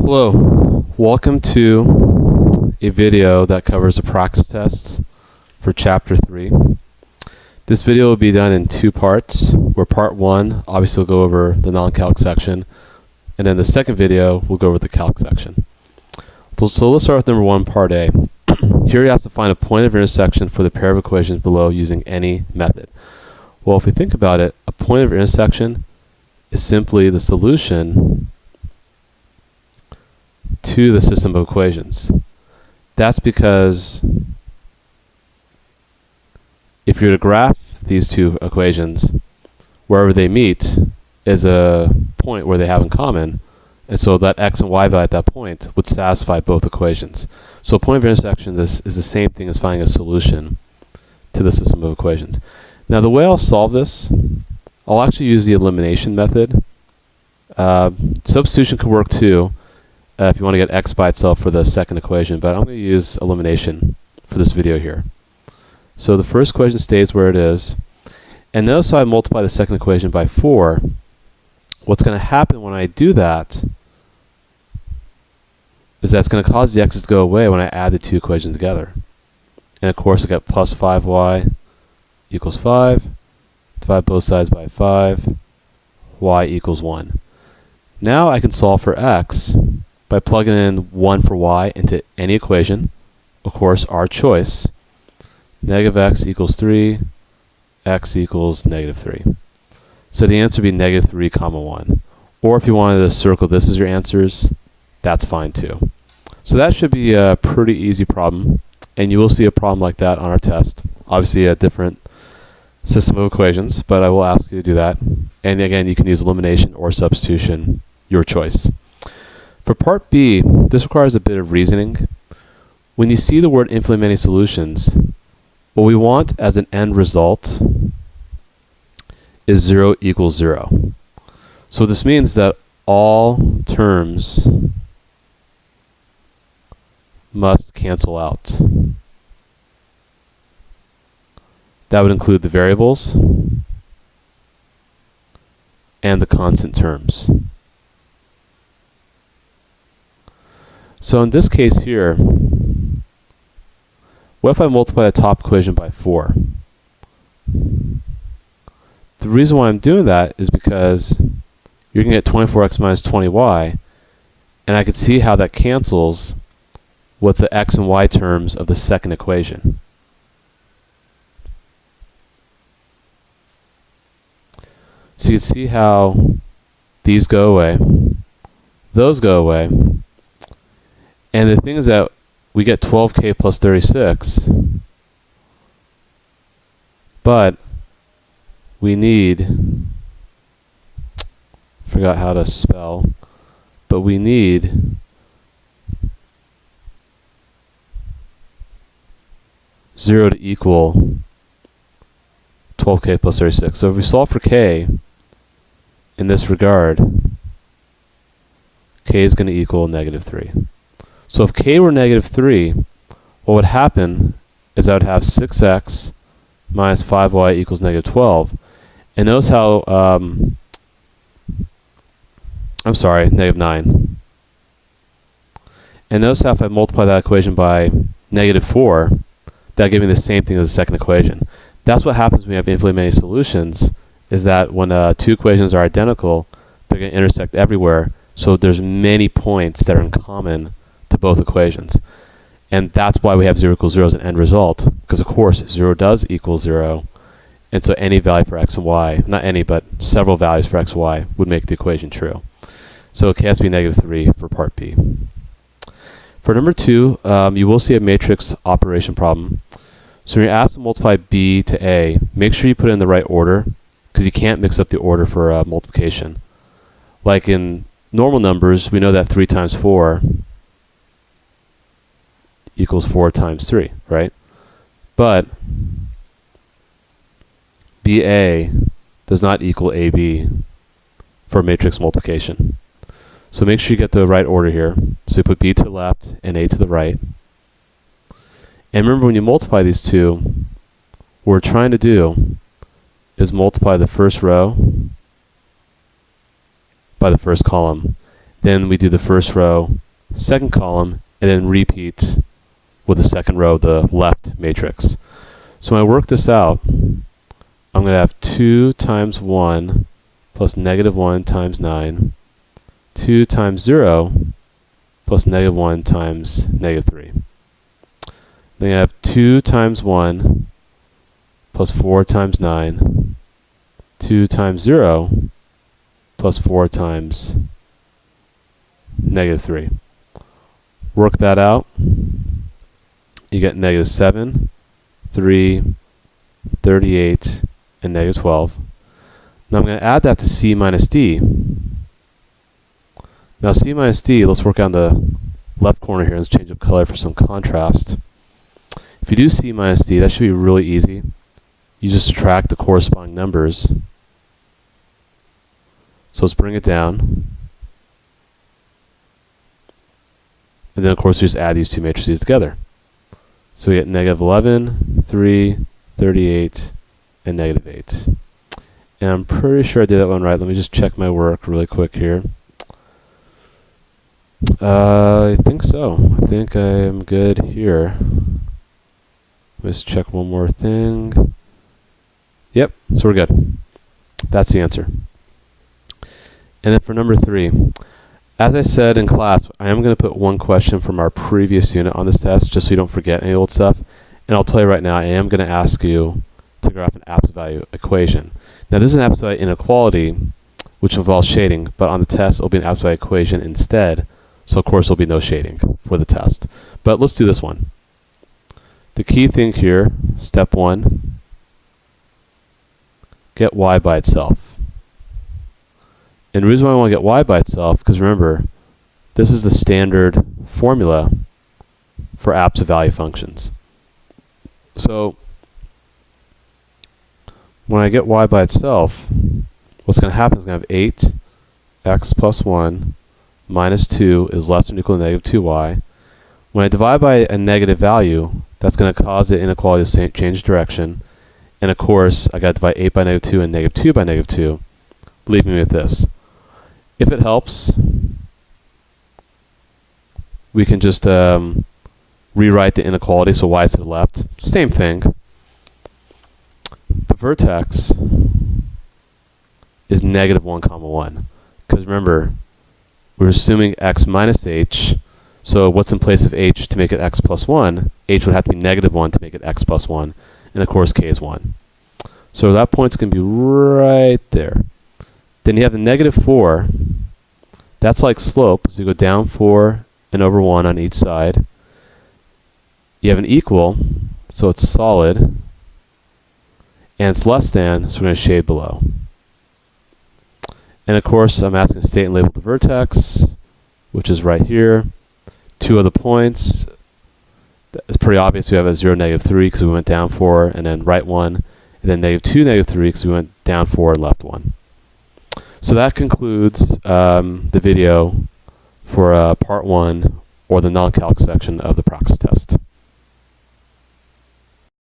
Hello, welcome to a video that covers the practice tests for Chapter 3. This video will be done in two parts, where part 1 obviously will go over the non-calc section, and then the second video will go over the calc section. So let's start with number 1, part A. Here you have to find a point of intersection for the pair of equations below using any method. Well, if we think about it, a point of intersection is simply the solution to the system of equations. That's because if you're to graph these two equations, wherever they meet is a point where they have in common, and so that x and y value at that point would satisfy both equations. So a point of intersection is the same thing as finding a solution to the system of equations. Now the way I'll solve this, I'll actually use the elimination method. Substitution could work too, if you want to get x by itself for the second equation, but I'm going to use elimination for this video here. So the first equation stays where it is, and notice how I multiply the second equation by 4. What's going to happen when I do that is that's going to cause the x's to go away when I add the two equations together. And of course I get plus 5y equals 5, divide both sides by 5, y equals 1. Now I can solve for x by plugging in 1 for y into any equation, of course our choice. Negative x equals 3, x equals negative 3. So the answer would be negative 3 comma 1. Or if you wanted to circle this as your answers, that's fine too. So that should be a pretty easy problem, and you will see a problem like that on our test. Obviously a different system of equations, but I will ask you to do that. And again, you can use elimination or substitution, your choice. For part B, this requires a bit of reasoning. When you see the word infinitely many solutions, what we want as an end result is 0 equals 0. So this means that all terms must cancel out. That would include the variables and the constant terms. So in this case here, what if I multiply the top equation by 4? The reason why I'm doing that is because you're going to get 24x minus 20y, and I can see how that cancels with the x and y terms of the second equation. So you can see how these go away, those go away, and the thing is that we get 12k plus 36, but we need, forgot how to spell, but we need 0 to equal 12k plus 36. So if we solve for k in this regard, k is going to equal negative 3. So if k were negative 3, what would happen is I would have 6x minus 5y equals negative 12. And notice how, I'm sorry, negative 9. And notice how if I multiply that equation by negative 4, that'll give me the same thing as the second equation. That's what happens when we have infinitely many solutions, is that when two equations are identical, they're going to intersect everywhere. So there's many points that are in common to both equations. And that's why we have 0 equals 0 as an end result, because of course 0 does equal 0, and so any value for x and y, not any, but several values for x and y would make the equation true. So it has to be negative 3 for part B. For number 2, you will see a matrix operation problem. So when you're asked to multiply b to a, make sure you put it in the right order, because you can't mix up the order for multiplication. Like in normal numbers, we know that 3 times 4 equals 4 times 3, right? But BA does not equal AB for matrix multiplication. So make sure you get the right order here. So you put B to the left and A to the right. And remember, when you multiply these two, what we're trying to do is multiply the first row by the first column. Then we do the first row, second column, and then repeat with the second row, the left matrix. So when I work this out, I'm going to have 2 times 1 plus -1 times 9, 2 times 0 plus -1 times -3. Then I have 2 times 1 plus 4 times 9, 2 times 0 plus 4 times -3. Work that out. You get -7, 3, 38, and -12. Now I'm going to add that to C minus D. Now C minus D, let's work on the left corner here. Let's change up color for some contrast. If you do C minus D, that should be really easy. You just subtract the corresponding numbers. So let's bring it down. And then of course we just add these two matrices together. So we get -11, 3, 38, and -8. And I'm pretty sure I did that one right. Let me just check my work really quick here. I think so. I think I am good here. Let's check one more thing. Yep, so we're good. That's the answer. And then for number 3, as I said in class, I am going to put one question from our previous unit on this test, just so you don't forget any old stuff. And I'll tell you right now, I am going to ask you to graph an absolute value equation. Now this is an absolute value inequality, which involves shading, but on the test it'll be an absolute value equation instead. So of course there'll be no shading for the test. But let's do this one. The key thing here, step 1, get y by itself. And the reason why I want to get y by itself, because remember, this is the standard formula for absolute value functions. So when I get y by itself, what's going to happen is I'm going to have 8x plus 1 minus 2 is less than or equal to -2y. When I divide by a negative value, that's going to cause the inequality to change direction. And of course, I got to divide 8 by -2 and -2 by -2, leaving me with this. If it helps, we can just rewrite the inequality so y is to the left. Same thing. The vertex is -1, 1. Because remember, we're assuming x minus h. So what's in place of h to make it x plus 1? H would have to be -1 to make it x plus 1. And of course, k is 1. So that point's going to be right there. Then you have the -4. That's like slope. So you go down 4 and over 1 on each side. You have an equal, so it's solid. And it's less than, so we're going to shade below. And of course, I'm asking to state and label the vertex, which is right here. 2 other points. It's pretty obvious we have a 0, -3 because we went down 4 and then right 1. And then -2, -3 because we went down 4 and left 1. So that concludes the video for part 1 or the non-calc section of the practice test.